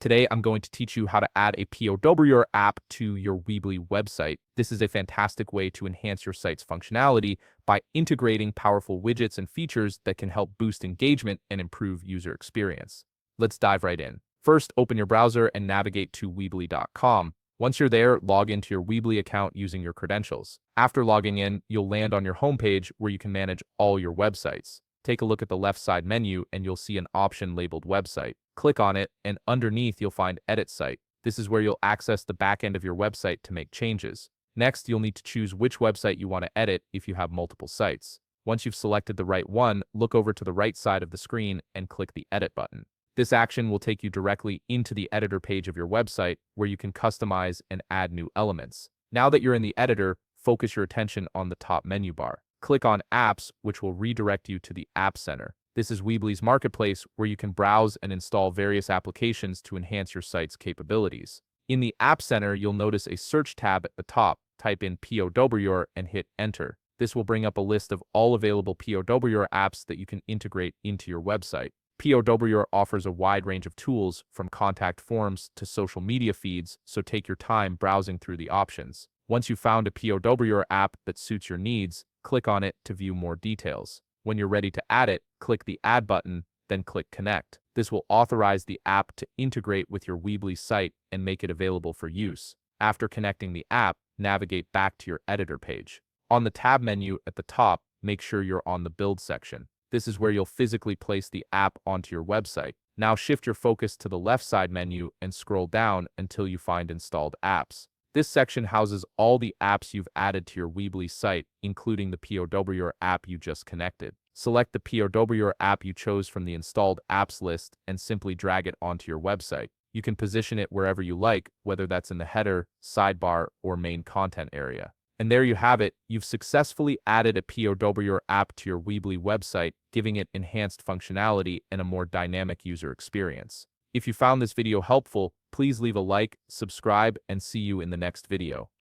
Today, I'm going to teach you how to add a POWr app to your Weebly website. This is a fantastic way to enhance your site's functionality by integrating powerful widgets and features that can help boost engagement and improve user experience. Let's dive right in. First, open your browser and navigate to Weebly.com. Once you're there, log into your Weebly account using your credentials. After logging in, you'll land on your homepage where you can manage all your websites. Take a look at the left side menu and you'll see an option labeled Website. Click on it, and underneath you'll find Edit Site. This is where you'll access the back end of your website to make changes. Next, you'll need to choose which website you want to edit if you have multiple sites. Once you've selected the right one, look over to the right side of the screen and click the Edit button. This action will take you directly into the editor page of your website where you can customize and add new elements. Now that you're in the editor, focus your attention on the top menu bar. Click on Apps, which will redirect you to the App Center. This is Weebly's marketplace where you can browse and install various applications to enhance your site's capabilities. In the App Center, you'll notice a search tab at the top. Type in POWr and hit Enter. This will bring up a list of all available POWr apps that you can integrate into your website. POWr offers a wide range of tools from contact forms to social media feeds, so take your time browsing through the options. Once you've found a POWr app that suits your needs, click on it to view more details. When you're ready to add it, click the Add button, then click Connect. This will authorize the app to integrate with your Weebly site and make it available for use. After connecting the app, navigate back to your editor page. On the tab menu at the top, make sure you're on the Build section. This is where you'll physically place the app onto your website. Now shift your focus to the left side menu and scroll down until you find Installed Apps. This section houses all the apps you've added to your Weebly site, including the POWr app you just connected. Select the POWr app you chose from the installed apps list and simply drag it onto your website. You can position it wherever you like, whether that's in the header, sidebar, or main content area. And there you have it. You've successfully added a POWr app to your Weebly website, giving it enhanced functionality and a more dynamic user experience. If you found this video helpful, please leave a like, subscribe, and see you in the next video.